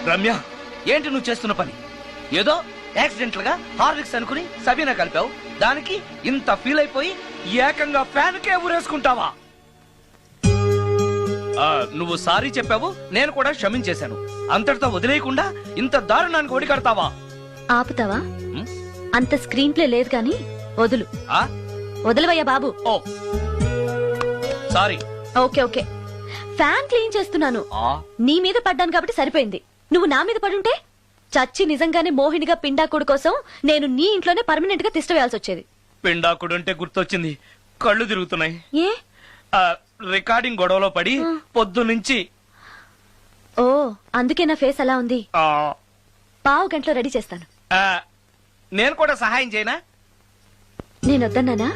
రమ్య, ఏంటి నువ్వు చేస్తున్న పని? ఏదో యాక్సిడెంటల్ గా హార్లిక్స్ అనుకుని సబీనా కలిపావు, దానికి ఇంత ఫీల్ అయిపోయి ఏకంగా ఫ్యాన్ కే ఊరేసుకుంటావా? నువ్వు సారీ చెప్పావు, నేను కూడా క్షమించేశాను. అంతటితో వదిలేయకుండా ఇంత దారుణానికి ఒడికడతావా? ఆపుతావా? అంత స్క్రీన్ ప్లే లేదు కానీ వదులు. వదలవయ్యా బాబు. Oh sorry. Okay okay, fan clean చేస్తున్నాను. నీ మీద పడ్డాను కాబట్టి సరిపోయింది. నువ్వు నా మీద పడుంటే చచ్చి నిజంగానే మోహినిగా పిండాకుడు కోసం నేను నీ ఇంట్లోనే పర్మనెంట్ గా తిష్ట వేయాల్సి వచ్చేది. పిండాకుడు అంటే గుర్తొచ్చింది, కళ్ళు తిరుగుతున్నాయి. ఏ రికార్డింగ్ గొడవలో పడి పొద్దు నుంచి. ఓ అందుకే నా ఫేస్ అలా ఉంది. పావు గంటలో రెడీ చేస్తాను. నేను కూడా సహాయం చేయనా? నేను వద్దన్నానా?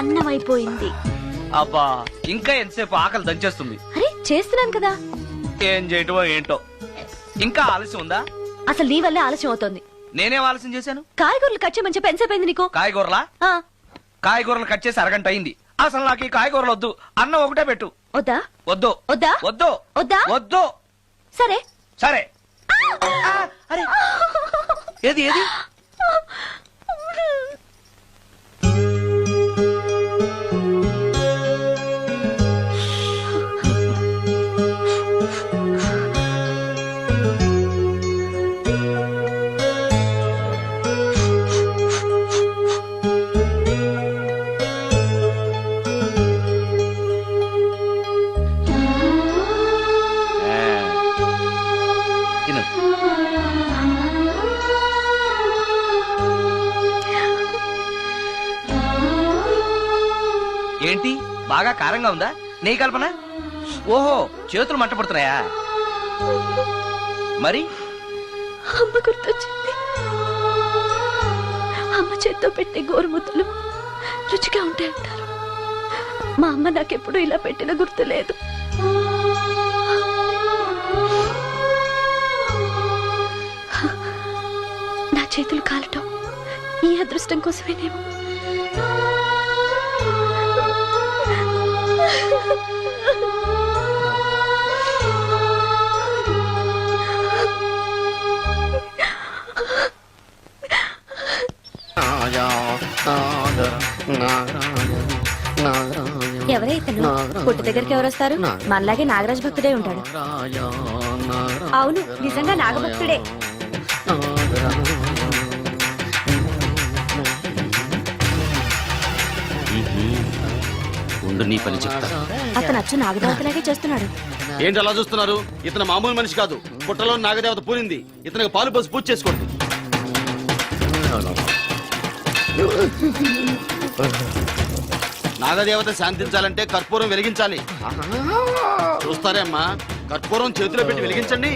అన్నం అయిపోయింది. అబ్బా, ఇంకా ఎంతసేపు? ఆకలి దంచేస్తుంది. అరే చేస్తున్నాను కదా. ఏం చేయటమో ఏంటో, ఇంకా ఆలస్యం ఉందా? అసలు నీ వల్లే ఆలస్యం అవుతోంది. నేనేం ఆలస్యం చేశాను? కాయగూరలు కట్ చేయమని చెప్పి ఎంతసేపు అయింది నీకు? కాయగూరలా? కాయగూరలు కట్ చేసి అరగంట అయింది. అసలు నాకు ఈ కాయగూరలు వద్దు, అన్నం ఒకటే పెట్టు. వద్దా? వద్దు వద్దా? వద్దు వద్దా? వద్దు. సరే సరే. అరే ఏది ఏది? ఏంటి బాగా కారంగా ఉందా? నీ కల్పన? ఓహో, చేతులు మంట పడుతున్నాయా? మరి అమ్మ గుర్తొచ్చింది. అమ్మ చేత్తో పెట్టే గోరుముద్దలు రుచిగా ఉంటాయంటారు. మా అమ్మ నాకెప్పుడు ఇలా పెట్టిన గుర్తు లేదు. నా చేతులు కాలటం ఈ అదృష్టం కోసమేనేమో. ఎవరైతను పుట్టు దగ్గరికి ఎవరు వస్తారు? మనలాగే నాగరాజ భక్తుడే ఉంటాడు. అవును, నిజంగా నాగభక్తుడే. నీ పని చెప్తా. అతను అచ్చు నాగదేవతలాగే చేస్తున్నాడు. ఏంటి అలా చూస్తున్నారు? ఇతను మామూలు మనిషి కాదు. పుట్టలో నాగదేవత పూరింది. ఇతనికి పాలు పోసి పూజ చేసుకోండి. నాగదేవత శాంతించాలంటే కర్పూరం వెలిగించాలి. చూస్తారే అమ్మా, కర్పూరం చేతిలో పెట్టి వెలిగించండి.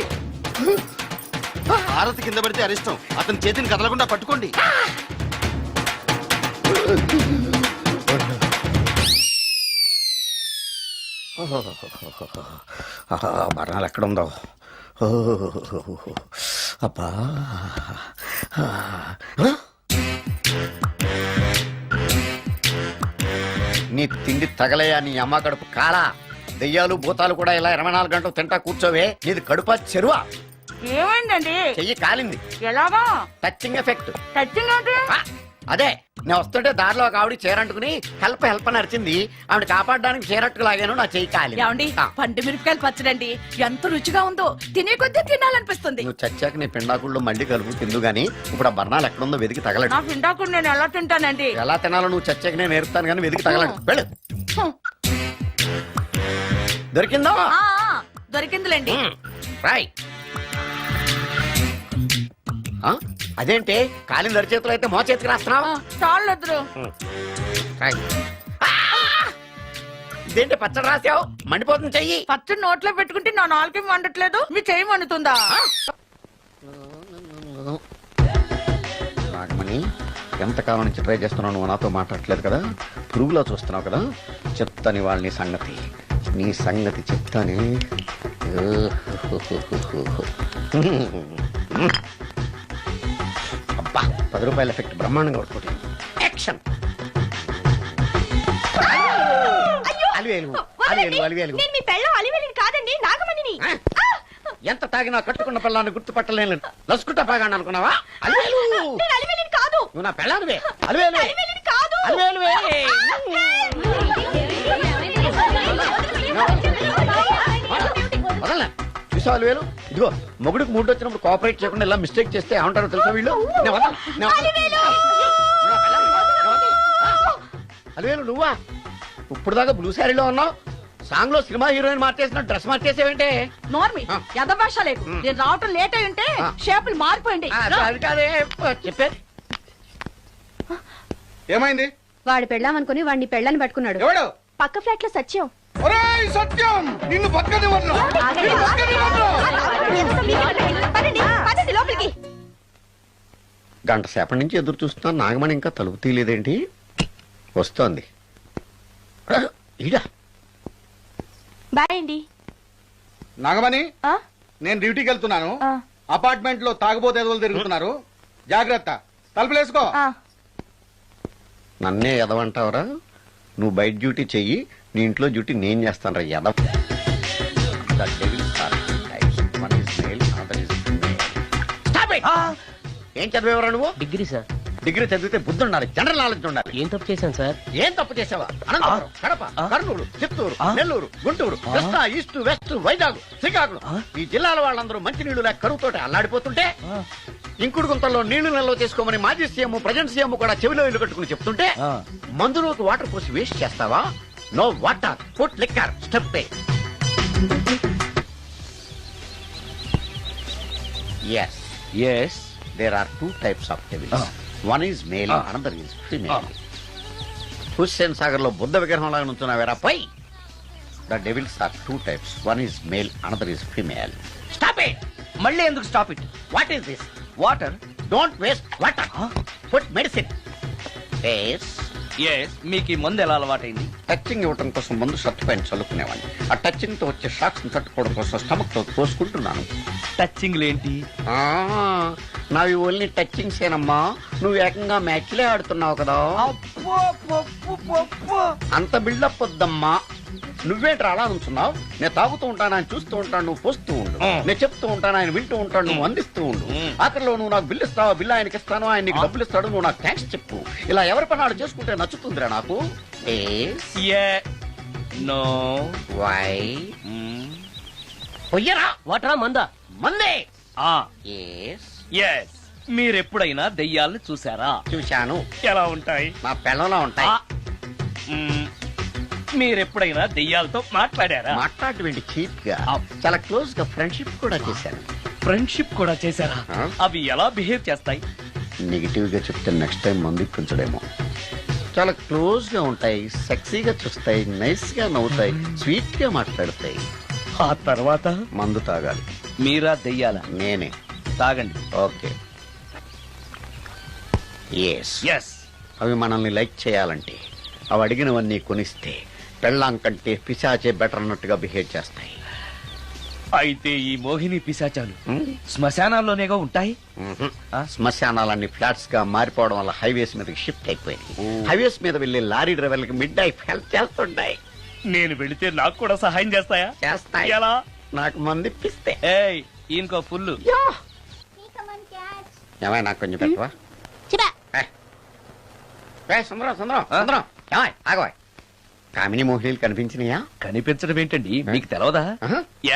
హారతి కింద పడితే అరిష్టం. అతని చేతిని కదలకుండా పట్టుకోండి. మరణాలు ఎక్కడుందో. అబ్బా, నీ తిండి తగలయా నీ అమ్మ కడుపు కాలా? దెయ్యాలు భూతాలు కూడా ఇలా 24 గంటలు తింటా కూర్చోవే. నీది కడుపా చెరువా? ఏమైందండి? చెయ్యి కాలింది. ఎలాగా? Touching effect. టచింగ్ అంటే అదే, నేను వస్తుంటే దారిలో ఒక ఆవిడ చీరంటుకుని హెల్ప్ హెల్ప్ అని అరిచింది. ఆవిడ కాపాడడానికి చీరట్టుకు లాగాను, నా చెయ్యి కాలి. పండు మిరపకాయలు పచ్చడండి, ఎంత రుచిగా ఉందో. తినే కొద్దీ తినాలనిపిస్తుంది. నువ్వు చచ్చాక నీ పిండాకుళ్ళు మళ్ళీ కలుపు తిందు గానీ ఇప్పుడు ఆ బర్ణాలు ఎక్కడుందో వెతికి తగలడు. నా పిండాకుడు నేను ఎలా తింటానండి? ఎలా తినాలో నువ్వు చచ్చాక నేను నేర్పుతాను కానీ వెతికి తగలడు. వెళ్ళు. దొరికిందా? దొరికిందిలేండి. రాయ్. అదేంటి కాలిన దరిచేతులు అయితే మో చేతికి రాస్తున్నావా? చాలు. ఇదేంటి పచ్చడి రాసావు? మండిపోతుంది చెయ్యి. పచ్చడి నోట్లో పెట్టుకుంటే నా నాలుగు వండట్లేదు, మీ చెయ్యి వండుతుందా? నాగమణి, ఎంతకాలం నుంచి ట్రై చేస్తున్నావు? నువ్వు నాతో మాట్లాడట్లేదు కదా, పురుగులో చూస్తున్నావు కదా. చెప్తాని వాళ్ళ నీ సంగతి చెప్తాని. అబ్బా 10 రూపాయల ఎఫెక్ట్ బ్రహ్మాండంగా కొట్టుకుంటుంది. యాక్షన్. అలివేలు అలివేలు అలివేలు. నేను మీ పెళ్ళం అలివేలిని కాదండి, నాగమణిని. ఎంత తాగినా కట్టుకున్న పిల్లాన్ని గుర్తుపట్టలేను లసుకుంటా పాగాను అనుకున్నావా? అలివేలు నేను అలివేలిని కాదు. నువ్వు నా పిల్లానివే. అలివేలు అలివేలిని కాదు. అలివేలువే. వదలనా? చూసావా అలివేలు? ఇదిగో మొగుడికి మూడు వచ్చినప్పుడు కోఆపరేట్ చేయకుండా ఇలా మిస్టేక్ చేస్తే ఏమంటారో తెలుసా వీళ్ళు? నేను వదలను, నేను వదలను. నువ్వు నా పిల్లానివి. నేను వదలను. అలివేలు నువ్వా? ఇప్పుడు దాకా బ్లూ శారీలో ఉన్నావు, సాంగ్ లో సినిమా హీరోయిన్ మార్చేసిన డ్రెస్ మార్చేసేవేంటే? నోర్మి ఎదభాష లేదు. నేను రావటం లేట్ అయి ఉంటే షేపులు మారిపోయింది. అది కాదే చెప్పేది. ఏమైంది? వాడు పెళ్ళామనుకుని వాడిని పెళ్ళని పట్టుకున్నాడు. ఎవడు? పక్క ఫ్లాట్ లో సత్యం. ఒరేయ్ సత్యం, నిన్ను బతకనివ్వను. పదండి లోపలికి. గంట సేపటి నుంచి ఎదురు చూస్తున్నా, నాగమణి ఇంకా తలుపు తీయలేదేంటి? వస్తోంది. ఈడా బాయ్ అండి. నాగమణి, ఆ? నేను డ్యూటీకి వెళ్తున్నాను. ఆ. అపార్ట్మెంట్ లో తాగుబోతు ఎదవలు తిరుగుతున్నారు, జాగ్రత్త. తలుపులేసుకో. ఆ. నన్నే ఎదవంటావరా? నువ్వు బయట డ్యూటీ చెయ్యి, నీ ఇంట్లో డ్యూటీ నేను చేస్తాను రా ఎదవ. ఏం చదివేవరా నువ్వు? Degree sir. డిగ్రీ చదివితే బుద్ధి ఉండాలి, జనరల్ నాలెడ్జ్ ఉండాలి. ఏం తప్పు చేశాను సార్? ఏం తప్పు చేసావా? అనంతపురం, కడప, కర్నూలు, చిత్తూరు, నెల్లూరు, గుంటూరు, కృష్ణా, ఈస్ట్, వెస్ట్, వైజాగ్, శ్రీకాకుళం ఈ జిల్లాల వాళ్ళందరూ మంచినీళ్లు లేక కరువుతోటి అల్లాడిపోతుంటే ఇంకుడు గుంతల్లో నీళ్లు నిల్వ చేసుకోమని మాజీ సీఎం ప్రజెంట్ సీఎం కూడా చెవిలో ఇల్లు కట్టుకుని చెప్తుంటే మందులోకి వాటర్ పోసి వేస్ట్ చేస్తావా? No water, food liquor, step. Yes, yes. there are two types of devils. One is male, another is female. Hussain Sagar లో బుద్ధ విగ్రహం లాగా నుంచున్నావేరా పై? The devils are two types. One is male, another is female. Stop it! మళ్ళీ ఎందుకు stop it? What is this? Water. Don't waste water. Put medicine. Yes. Yes, మీకు ఈ మందు ఎలా అలవాటైంది? టచింగ్ ఇవ్వటం కోసం ముందు షర్ట్ పైన చల్లుకునేవాడిని. ఆ టచింగ్ తో వచ్చే షాక్స్ ని తట్టుకోవడం కోసం స్టమక్ తో కోసుకుంటున్నాను. టచింగ్ ఏంటి? నావి ఓన్లీ టచింగ్స్ ఏనమ్మా. నువ్వు ఏకంగా మ్యాచ్లే ఆడుతున్నావు కదా. అంత బిల్డప్ వద్దమ్మా. నువ్వేంట్రా అలా నుంచున్నావు? నేను తాగుతూ ఉంటాను, ఆయన చూస్తూ ఉంటాను, నువ్వు పోస్తూ ఉండు. నేను చెప్తూ ఉంటాను, ఆయన వింటూ ఉంటాడు, నువ్వు అందిస్తూ ఉండు. ఆఖరిలో నువ్వు నాకు బిల్లు ఇస్తావా, బిల్లు ఆయనకి ఇస్తాను, ఆయన నీకు డబ్బులు ఇస్తాడు, నువ్వు నాకు థ్యాంక్స్ చెప్పు. ఇలా ఎవరి పనాడు చేసుకుంటే నచ్చుతుందిరా నాకు. నో. వై? పొయ్యరా వాటరా మందా? మందే. ఎస్, మీరెప్పుడైనా దెయ్యాలను చూసారా? చూశాను. ఎలా ఉంటాయి? నా పిల్లలా ఉంటాయి. మీరెప్పుడైనా దెయ్యాలతో మాట్లాడారా? మాట్లాడేంటి చీప్ గా, చాలా క్లోజ్ గా ఫ్రెండ్షిప్ కూడా చేశాను. ఫ్రెండ్షిప్ కూడా చేశారా? అవి ఎలా బిహేవ్ చేస్తాయి? నెగిటివ్ గా చెప్తే నెక్స్ట్ టైం మందు ఇప్పించడేమో. చాలా క్లోజ్ గా ఉంటాయి, సెక్సీగా చూస్తాయి, నైస్ గా నవ్వుతాయి, స్వీట్ గా మాట్లాడతాయి. ఆ తర్వాత మందు తాగాలి. మీరా దెయ్యాలా? నేనే. తాగండి. ఓకే. ఎస్. ఎస్. అవి మనల్ని లైక్ చేయాలంటే అవి అడిగినవన్నీ కొనిస్తే పెళ్ళాం కంటే పిశాచే బెటర్ అన్నట్టుగా బిహేవ్ చేస్తాయి. అయితే ఈ మోహిని పిశాచాలు శ్మశానాల్లోనేగా ఉంటాయి? శ్మశానాలన్నీ ఫ్లాట్స్ గా మారిపోవడం వల్ల హైవేస్ మీదకి షిఫ్ట్ అయిపోయింది. హైవేస్ మీద వెళ్లే లారీ డ్రైవర్లకి మిడ్ నైట్ హెల్ప్ చేస్తుంటాయి. నేను వెళితే నాకు కూడా సహాయం చేస్తాయా? చేస్తాయి. ఎలా? నాకు మంది ఇప్పిస్తే. ఏయ్, ఈయనకో ఫుల్. ఏమై నాకు కొంచెం పెట్టవా? సుందరం సుందరం సుందరం, ఏమాయ్ ఆగవాయ్. కామిని మోహినీలు కనిపించినాయా? కనిపించడం ఏంటండి, మీకు తెలవదా?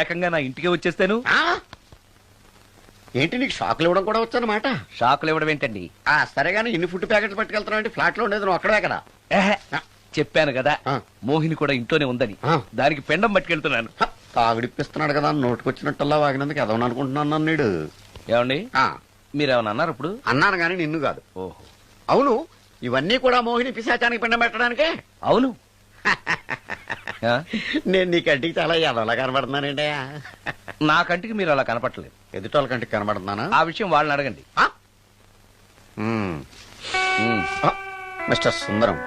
ఏకంగా నా ఇంటికే వచ్చేస్తాను. ఏంటి నీకు షాకులు ఇవ్వడం కూడా వచ్చానమాట? షాకులు ఇవ్వడం ఏంటండి? సరేగాని ఇన్ని ఫుడ్ ప్యాకెట్లు పట్టుకెళ్తున్నావు అంటే ఫ్లాట్ లో ఉండేది నువ్వు అక్కడే కదా. చెప్పాను కదా మోహిని కూడా ఇంట్లోనే ఉందని. దానికి పెండం పట్టుకెళ్తున్నాను. తాగుడిప్పిస్తున్నాడు కదా, నోటుకొచ్చినట్టల్లా వాగినందుకు ఎదవని అనుకుంటున్నాను అన్నాడు. ఏమండి, మీరేమన్నా అన్నారు ఇప్పుడు? అన్నాను గాని నిన్ను కాదు. ఓహో, అవును. ఇవన్నీ కూడా మోహిని పిశాచానికి పిండం పెట్టడానికే. అవును. నేను నీ కంటికి చాలా ఎదవలా కనబడుతున్నానండి. నా కంటికి మీరు అలా కనపడలేదు. ఎదుటోళ్ళ కంటికి కనబడుతున్నానా? ఆ విషయం వాళ్ళని అడగండి. మిస్టర్ సుందరం,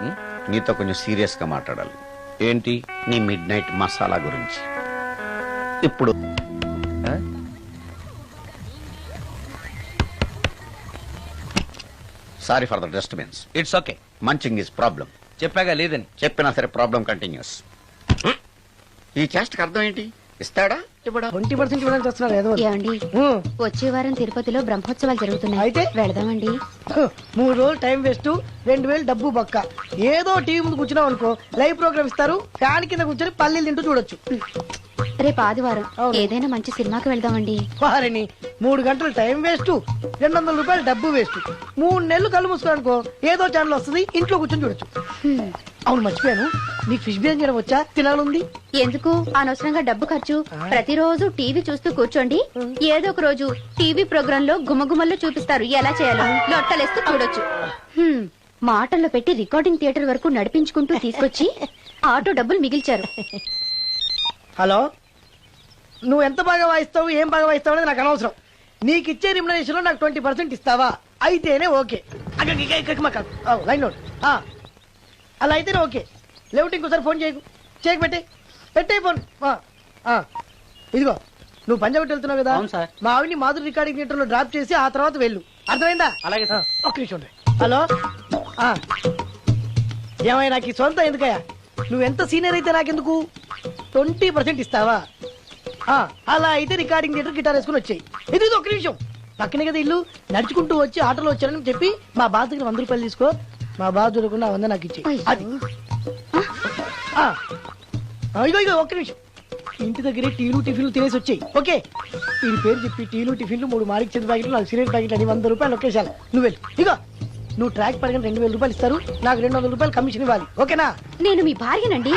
నీతో కొంచెం సీరియస్ గా మాట్లాడాలి. ఏంటి? నీ మిడ్ నైట్ మసాలా గురించి. ఇప్పుడు sorry for the disturbance. It's okay. Munching is problem. చెప్పాగా లేదని. చెప్పినా సరే ప్రాబ్లం కంటిన్యూస్. ఈ చేష్టకి అర్థం ఏంటి? ఇస్తాడా ఇవ్వడా? 20% ఇవ్వడానికి వస్తున్నారు ఏదో ఒకటి. ఏమండి వచ్చే వారం తిరుపతిలో బ్రహ్మోత్సవాలు జరుగుతున్నాయి. అయితే? వెళదామండి. 3 రోజులు టైం వేస్ట్, 2000 డబ్బు బొక్క. ఏదో టీవీ ముందు కూర్చున్నావు అనుకో, లైవ్ ప్రోగ్రామ్ ఇస్తారు, ఫ్యాన్ కింద కూర్చొని పల్లీలు తింటూ చూడొచ్చు. రేపు ఆదివారం అవును. ఏదైనా మంచి సినిమాకి వెళ్దామండి. వారిని 3 గంటలు టైం వేస్ట్, 200 రూపాయలు డబ్బు వేస్ట్. 3 నెలలు కళ్ళు మూసుకో అనుకో, ఏదో ఛానల్ వస్తుంది, ఇంట్లో కూర్చొని చూడొచ్చు. హ్మ్. అవును మర్చిపోయాను, నీకు ఫిష్ బిర్యానీ చేయడం వచ్చా? తినాలుంది. ఎందుకు అనవసరంగా డబ్బు ఖర్చు? ప్రతిరోజు టీవీ చూస్తూ కూర్చోండి, ఏదో ఒక రోజు టీవీ ప్రోగ్రామ్ లో గుమగుమల్లో చూపిస్తారు ఎలా చేయాలో. లొట్టలేస్తూ చూడొచ్చు. హ్మ్. మాటల్లో పెట్టి రికార్డింగ్ థియేటర్ వరకు నడిపించుకుంటూ తీసుకొచ్చి ఆటో డబ్బులు మిగిల్చారు. హలో, నువ్వు ఎంత బాగా వాయిస్తావు, ఏం బాగా వాయిస్తావు అనేది నాకు అనవసరం. నీకు ఇచ్చే రిమ్యునరేషన్ లో నాకు 20% ఇస్తావా? అయితేనే ఓకే. Line note. అలా అయితేనే ఓకే. లేవుటి ఇంకోసారి ఫోన్ చేయకు. పెట్టే ఫోన్. ఇదిగో, నువ్వు పంజాబ్ వెళ్తున్నావు కదా, మా ఆవిడ్ని మాధురి రికార్డింగ్ థియేటర్ లో డ్రాప్ చేసి ఆ తర్వాత వెళ్ళు. అర్థమైందా? అలాగే. ఒక్క నిమిషం ఉండు. హలో, ఏమైనా నాకు ఈ సొంత ఎందుకయ్యా? నువ్వెంత సీనియర్ అయితే నాకెందుకు? 20% ఇస్తావా? అలా అయితే రికార్డింగ్ థియేటర్ గిటార్ వేసుకుని వచ్చాయి. ఇది ఒక్క నిమిషం. పక్కనే కదా ఇల్లు, నడుచుకుంటూ వచ్చి ఆటోలో వచ్చారని చెప్పి మా బాస్ దగ్గర 100 రూపాయలు తీసుకో. మా బాస్ దొరకకుండా 100 నాకు ఇచ్చి. అది ఇగో ఒక్క నిమిషం. ఇంటి దగ్గరే టీలు టిఫిన్లు తినేసి వచ్చాయి. ఓకే, వీడి పేరు చెప్పి టీలు టిఫిన్లు 3 మారిక్ చెంది ప్యాకెట్లు, 4 సిగరెట్ ప్యాకెట్లు అని 100 రూపాయలు ఒకేసారి. నువ్వు వెళ్ళి ఇగో, నువ్వు ట్రాక్ పడగానే 2000 రూపాయలు ఇస్తారు, నాకు 200 రూపాయలు కమిషన్ ఇవ్వాలి. ఓకేనా? నేను మీ భార్యనండి.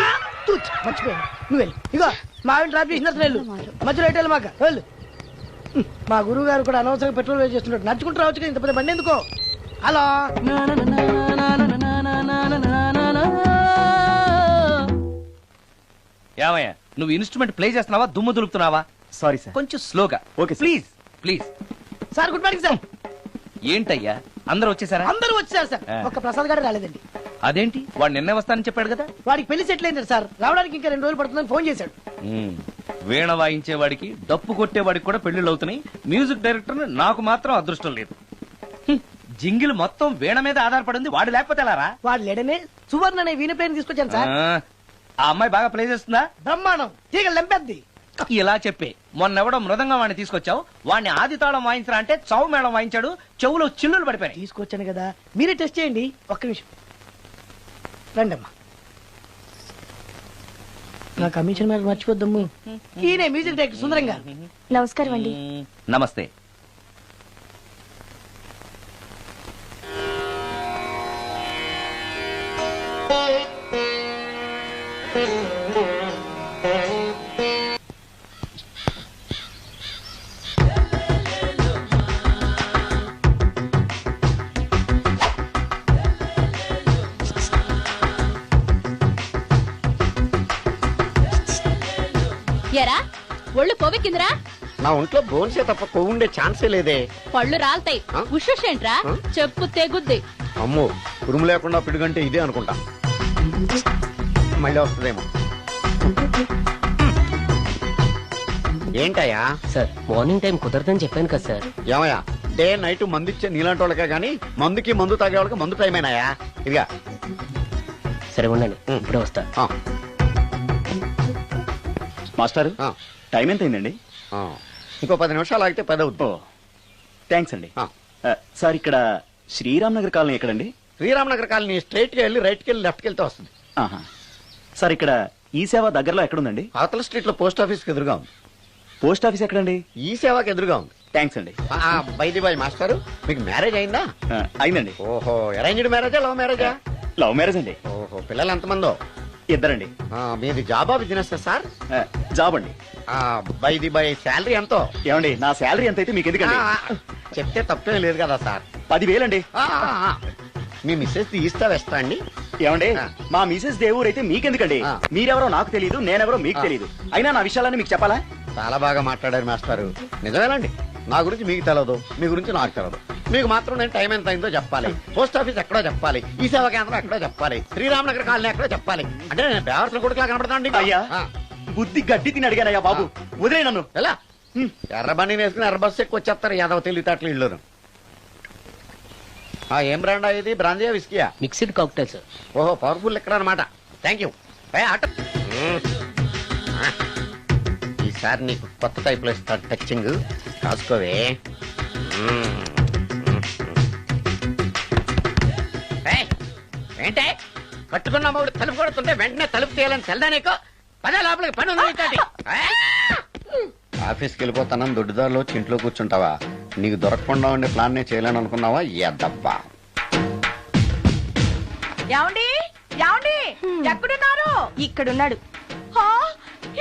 మర్చిపోయాను. నువ్వు వెళ్ళి ఇగో, మా ఆవిడ డ్రాప్ చేసిన వెళ్ళు. మధ్యలో రైట్ వెళ్ళి మాక వెళ్ళు. మా గురువు గారు కూడా అనవసరంగా పెట్రోల్ వేస్ట్ చేస్తున్నాడు. నడుచుకుంటూ రావచ్చు కదా, ఇంత పెద్ద బండి ఎందుకో. హలో, ఏమయ్యా, నువ్వు ఇన్స్ట్రుమెంట్ ప్లే చేస్తున్నావా, దుమ్ము దులుపుతున్నావా? Sorry sir. కొంచెం స్లోగా. Okay sir. Please please. Sir good morning sir. ఏంటయ్యా, అందరూ వచ్చేసారా? అందరూ వచ్చారు సార్, ఒక్క ప్రసాద్ గారు రాలేదండి. అదేంటి, వాడు నిన్నే వస్తానని చెప్పాడు కదా. వాడికి పెళ్లి సెటిల్ అయింది సార్, రావడానికి ఇంకా 2 రోజులు పడుతుందని ఫోన్ చేశాడు. వీణ వాయించేవాడికి, డప్పు కొట్టేవాడికి కూడా పెళ్లిళ్ళు అవుతున్నాయి. మ్యూజిక్ డైరెక్టర్ నాకు మాత్రం అదృష్టం లేదు. జింగిల్ మొత్తం వీణ మీద ఆధారపడింది, వాడు లేకపోతే ఎలారా? వాడు లేడనే సువర్ణ అనే వీణ ప్లేయర్ తీసుకొచ్చాను సార్. ఆ అమ్మాయి బాగా ప్లే చేస్తుందా? బ్రహ్మాండం, తీగ లెంపెద్ది. ఇలా చెప్పే మొన్నెవడో మృదంగా వాడిని తీసుకొచ్చావు, వాడిని ఆది తాళం వాయించరా అంటే చౌ మేళం వాయించాడు, చెవులో చిల్లులు పడిపోయాయి. తీసుకొచ్చాను కదా, మీరే టెస్ట్ చేయండి. ఒక్క నిమిషం రండమ్మా. నా కమిషన్ మీద మర్చిపోద్దమ్ము. ఈయనే మ్యూజిక్ డైరెక్టర్ సుందరం గారు. నమస్కారం అండి. నమస్తే. ఎరా ఒళ్ళు కొవ్వెక్కిందిరా? నా ఒంట్లో బోన్సే తప్ప కొవ్వు ఉండే ఛాన్సే లేదే. పళ్ళు రాల్తాయి. ఉషేంట్రా? చెప్పు తెగుద్ది. అమ్మో, ఉరుము లేకుండా పిడుగంటే ఇదే అనుకుంటా. మళ్ళీ వస్తుందేమో. ఏంటయ్యా సార్, మార్నింగ్ టైం కుదరదని చెప్పాను కదా సార్. ఏమయ్యా, డే నైట్ మందు ఇచ్చే నీలాంటి వాళ్ళకే గానీ మందుకి మందు తాగే వాళ్ళకి మందు టైం అయినాయా? ఇదిగా సరే ఉండండి, ఇప్పుడే వస్తా. మాస్టర్, టైం ఎంత అయిందండి? ఇంకో 10 నిమిషాలు ఆగితే 10 అవుతుంది. థ్యాంక్స్ అండి. సార్, ఇక్కడ శ్రీరామ్ నగర్ కాలనీ ఎక్కడండి? శ్రీరామనగర్ కాలనీ స్ట్రైట్ గా వెళ్ళి రైట్ కి వెళ్ళి లెఫ్ట్ కి వెళ్తే వస్తుంది. సార్, ఇక్కడ ఈ సేవ దగ్గరలో ఎక్కడుందండి? అవతల స్ట్రీట్ లో పోస్ట్ ఆఫీస్ కి ఎదురుగా ఉంది. పోస్ట్ ఆఫీస్ ఎక్కడండి? ఈ సేవకి ఎదురుగా ఉంది. థ్యాంక్స్ అండి. బైది బాయ్ మాస్టారు, మీకు మ్యారేజ్ అయిందా? అయిందండి. ఓహో, అరేంజ్డ్ మ్యారేజా లవ్ మ్యారేజా? లవ్ మ్యారేజ్ అండి. ఓహో, పిల్లలు ఎంతమందో? ఇద్దరండి. మీది జాబా బిజినెస్ సార్? జాబ్ అండి. బైది బై శాలరీ ఎంతో? ఏమండి, నా శాలరీ ఎంత అయితే మీకు ఎందుకండి? చెప్తే తప్పేం లేదు కదా సార్. 10,000 అండి. మీ మిస్సెస్ ఈస్తా వెస్తా అండి? ఏమండి, మా మిసెస్ దేవుడు అయితే మీకెందుకండి? మీరెవరో నాకు తెలియదు, నేనెవరో మీకు తెలియదు. అయినా నా విషయాలన్నీ మీకు చెప్పాలా? చాలా బాగా మాట్లాడారు మాస్టారు. నిజమేనండి, నా గురించి మీకు తెలవదు, మీ గురించి నాకు తెలవదు. మీకు మాత్రం నేను టైం ఎంత అయిందో చెప్పాలి, పోస్ట్ ఆఫీస్ ఎక్కడో చెప్పాలి, ఈ సేవా కేంద్రం ఎక్కడో చెప్పాలి, శ్రీరామనగర్ కాలనీ ఎక్కడో చెప్పాలి. అంటే నేను బేవర్సన కొడుకులా కనపడతాను. అయ్యా, బుద్ధి గడ్డి తిని అడిగానయ్యా బాబు, వదిలే నన్ను. ఎలా ఎర్ర బండి వేసుకుని ఎర్ర బస్సు ఎక్కువ వచ్చేస్తారు యాదవ తెలివితేటలు ఇల్లు. ఏం బ్రాండ్ ఇది? బ్రాందియా విస్కియా? Mixed cocktail sir. ఓహో, పవర్ఫుల్ ఎక్కడ అనమాట. Thank you. ఈసారి నీకు కొత్త టైప్ లో ఇస్తాడు టచ్చింగ్, కాసుకోవే. ఏంటే కట్టుకున్న మూడు తలుపు కొడుతుంటే వెంటనే తలుపు తీయాలని తెల్దా నీకు? పదే లోపలికి పని ఉంది నీతోటి. ఆఫీస్కి వెళ్ళిపోతానని దొడ్డిదారిలో వచ్చి ఇంట్లో కూర్చుంటావా? నీకు దొరకకుండా ఉండే ప్లాన్ నేను చేయలేను అనుకున్నావా? ఎద్దబ్బా. ఏమండి ఏమండి ఎక్కడున్నారు? ఇక్కడున్నాడు. హా?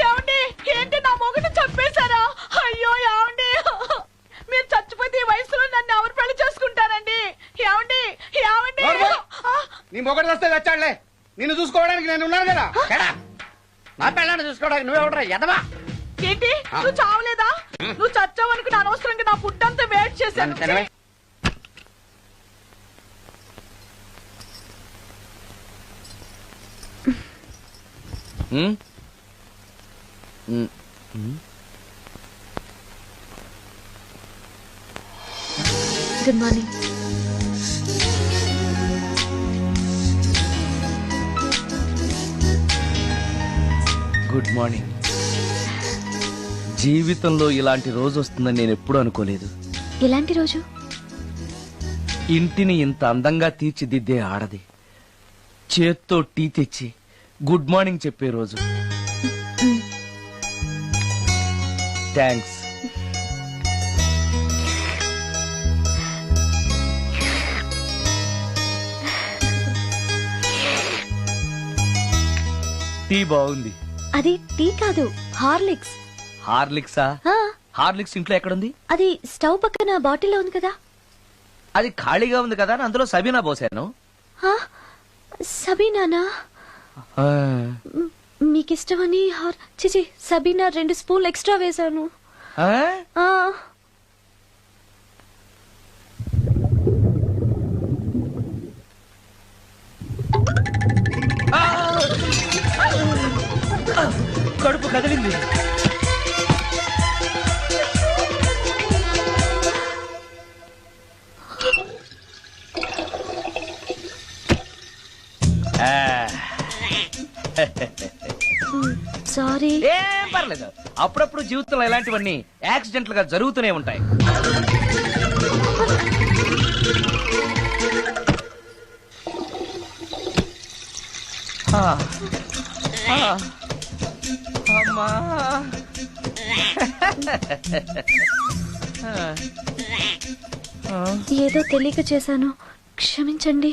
ఏమండి ఏంటి నా మొగుడు చంపేశారా? అయ్యో ఏమండి, మీరు చచ్చిపోతే ఈ వయసులో నన్ను ఎవరు పెళ్లి చేసుకుంటారండి? ఏమండి ఏమండి? నీ మొగడు వస్తే వచ్చాడులే, నిన్ను చూసుకోవడానికి నేను ఉన్నాను కదా. నా పిల్లని చూసుకోవడానికి నువ్వెవడరా ఎదవా? ఏంటి నువ్వు చావలేదా? నువ్వు చచ్చావనుకుని అనవసరంగా నా ఫుడ్ అంతా వేట్ చేశాను. Good morning. Good morning. జీవితంలో ఇలాంటి రోజు వస్తుందని నేను ఎప్పుడూ అనుకోలేదు. ఎలాంటి రోజు? ఇంటిని ఇంత అందంగా తీర్చిదిద్దే ఆడది చేత్తో టీ తెచ్చి గుడ్ మార్నింగ్ చెప్పే రోజు. థ్యాంక్స్. టీ బాగుంది. అది టీ కాదు, హార్లిక్స్. హార్లిక్సా? ఆ, హార్లిక్స్ ఇంట్లో ఎక్కడుంది? అది స్టవ్ పక్కన బాటిల్లో ఉంది కదా. అది ఖాళీగా ఉంది కదా అని అందులో సబీనా పోసాను. ఆ, సబీనానా? మీకిష్టమని చిచి సబీనా 2 స్పూన్లు ఎక్స్ట్రా వేశాను. ఆ? ఆ, కడుపు కదిలింది. సారీ. ఏం పర్లేదు, అప్పుడప్పుడు జీవితంలో ఇలాంటివన్నీ యాక్సిడెంట్లు గా జరుగుతూనే ఉంటాయి. అమ్మా ఏదో తెలియక చేశాను, క్షమించండి.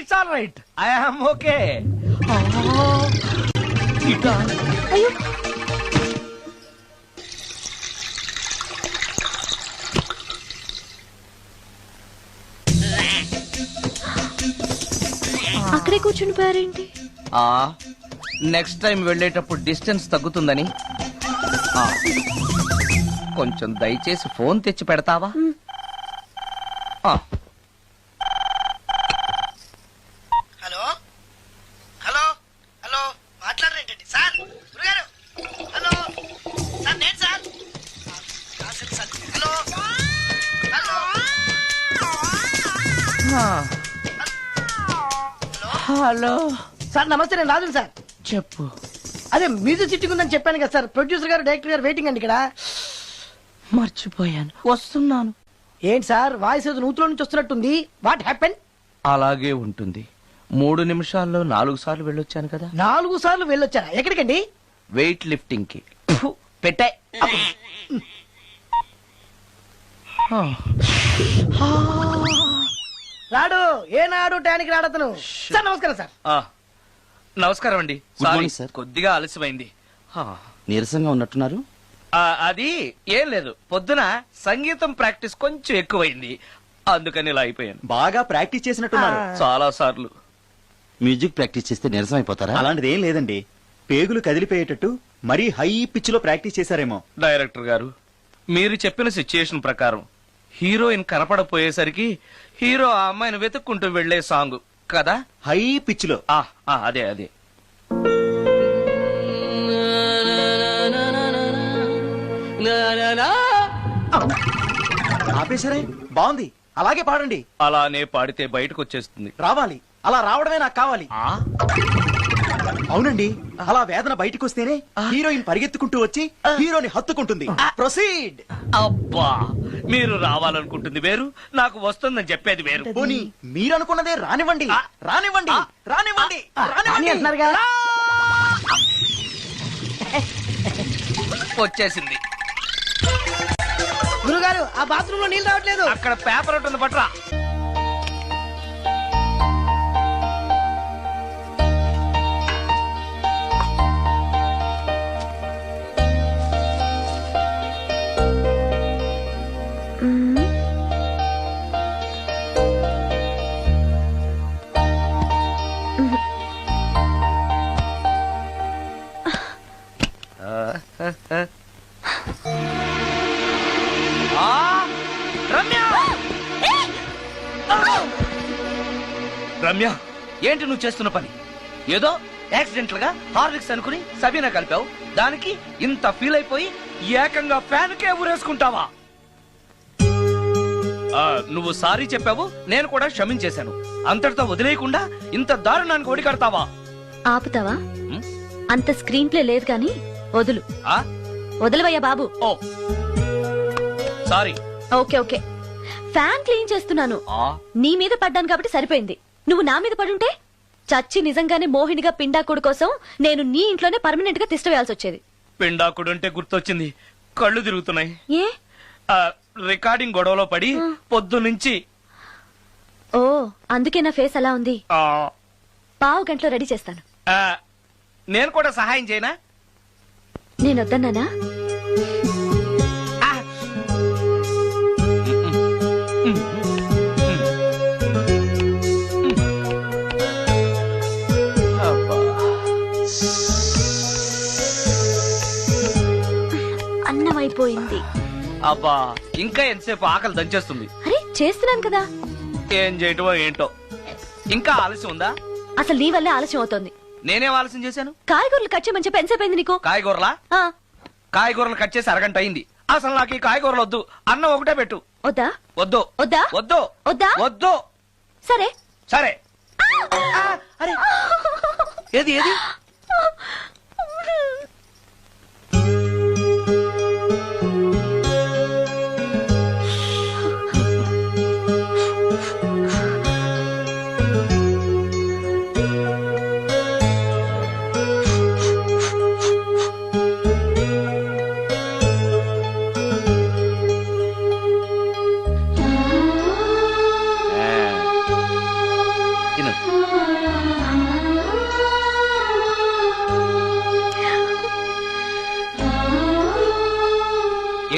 It's all right, I am okay. అయ్యో, అక్కడే కూర్చుని పోయారేంటి? నెక్స్ట్ టైం వెళ్ళేటప్పుడు డిస్టెన్స్ తగ్గుతుందని. కొంచెం దయచేసి ఫోన్ తెచ్చి పెడతావా? హలో హలో హలో, మాట్లాడరేంటండి సార్? గురుగారు, హలో సార్, నేను sir. Hello hello hello sir, నమస్తే. నేను రాజు సార్. చెప్పు. అదే మ్యూజిక్ సిట్టింగ్ ఉందని చెప్పాను కదా సార్. ప్రొడ్యూసర్ గారు, డైరెక్టర్ గారు వెయిటింగ్ అండి ఇక్కడ. మర్చిపోయాను, వస్తున్నాను. ఏంటి సార్, వాయిస్ ఏదో నూతులో నుంచి వస్తున్నట్టుంది. What happen? అలాగే ఉంటుంది. 3 నిమిషాల్లో 4 సార్లు వెళ్ళొచ్చాను కదా. 4 సార్లు వెళ్ళొచ్చారా? ఎక్కడికండి? వెయిట్ లిఫ్టింగ్ కి. పెట్టే. రాడు, ఏనాడు టానికి రాడతను. సార్ నమస్కారం సార్. నమస్కారం అండి. Good morning, sir. కొద్దిగా ఆలస్యమైంది. నీరసంగా ఉన్నట్టున్నారు. అది ఏం లేదు, పొద్దున సంగీతం ప్రాక్టీస్ కొంచెం ఎక్కువైంది, అందుకని ఇలా అయిపోయాను. బాగా ప్రాక్టీస్ చేసినట్టున్నారు. చాలా సార్లు. మ్యూజిక్ ప్రాక్టీస్ చేస్తే నీరసం అయిపోతారా? అలాంటిది ఏం లేదండి, పేగులు కదిలిపోయేటట్టు మరీ హై పిచ్ లో ప్రాక్టీస్ చేశారేమో. డైరెక్టర్ గారు, మీరు చెప్పిన సిచ్యుయేషన్ ప్రకారం హీరోయిన్ కనపడపోయేసరికి హీరో ఆ అమ్మాయిని వెతుక్కుంటూ వెళ్లే సాంగ్ కదా. హై పిచ్ లో. అదే అదే. ఆపేశారే, బాగుంది. అలాగే పాడండి. అలానే పాడితే బయటకు వచ్చేస్తుంది. రావాలి, అలా రావడమే నాకు కావాలి. అవునండి, అలా వేదన బయటకు వస్తేనే హీరోయిన్ పరిగెత్తుకుంటూ వచ్చి హీరోని హత్తుకుంటుంది. ప్రొసీడ్. అబ్బా, మీరు రావాలనుకుంటుంది వేరు, నాకు వస్తుందని చెప్పేది వేరు. పోనీ మీరు అనుకున్నదే రానివ్వండి, రానివ్వండి, రానివ్వండి, అని రానివ్వండి. అంటున్నారు కదా. వచ్చేసింది. గురుగారు ఆ బాత్రూమ్ లో నీళ్ళు రావట్లేదు. అక్కడ పేపర్ ఉంటుంది పట్రా. రమ్య, రమ్య, ఏంటి నువ్వు చేస్తున్న పని? ఏదో యాక్సిడెంటల్ గా హార్లిక్స్ అనుకుని సబీనా కలిపావు, దానికి ఇంత ఫీల్ అయిపోయి ఏకంగా ఫ్యాన్ కే ఊరేసుకుంటావా? నువ్వు సారీ చెప్పావు, నేను కూడా క్షమించేశాను. అంతటితో వదిలేయకుండా ఇంత దారుణానికి ఒడికడతావా? ఆపుతావా? అంత స్క్రీన్ ప్లే లేదు కానీ వదులు. వదలవయ్యా బాబు. Oh sorry. Okay okay, fan clean చేస్తున్నాను. నీ మీద పడ్డాను కాబట్టి సరిపోయింది. నువ్వు నా మీద పడుంటే చచ్చి నిజంగానే మోహినిగా పిండాకుడు కోసం నేను నీ ఇంట్లోనే పర్మనెంట్ గా తిష్ట వేయాల్సి వచ్చేది. పిండాకుడు అంటే గుర్తొచ్చింది, కళ్ళు తిరుగుతున్నాయి. ఏ? రికార్డింగ్ గొడవలో పడి పొద్దు నుంచి. ఓ, అందుకే నా ఫేస్ అలా ఉంది. పావు గంటలో రెడీ చేస్తాను. నేను కూడా సహాయం చేయనా? నేను వద్దన్నానా? అన్నం అయిపోయింది. అబ్బా, ఇంకా ఎంతసేపు ఆకలి దంచేస్తుంది. అరే చేస్తున్నాను కదా. ఏం చేయటమో ఏంటో, ఇంకా ఆలస్యం ఉందా? అసలు నీ వల్లే ఆలస్యం అవుతోంది. నేనేం ఆలస్యం చేశాను? కాయగూరలు కట్ చేయమని చెప్పి ఎంతసేపు అయింది నీకు? కాయగూరలా? కాయగూరలు కట్ చేసి అరగంట అయింది. అసలు నాకు ఈ కాయగూరలు వద్దు, అన్నం ఒకటే పెట్టు. వద్దా? వద్దు వద్దా? వద్దు వద్దా? వద్దు. సరే సరే. అరే, ఏది ఏది?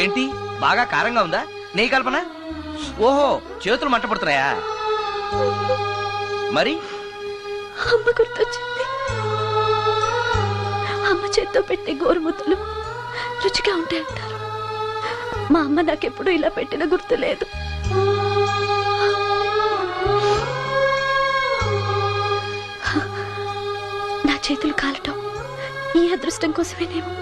ఏంటి, బాగా కారంగా ఉందా? నెయ్యి కల్పన? ఓహో, చేతులు మంట పడుతున్నాయా? మరి అమ్మ గుర్తొచ్చింది. అమ్మ చేత్తో పెట్టే గోరుముద్దలు రుచిగా ఉంటాయంటారు. మా అమ్మ నాకెప్పుడు ఇలా పెట్టిన గుర్తు లేదు. నా చేతులు కాలటం ఈ అదృష్టం కోసమేనేమో.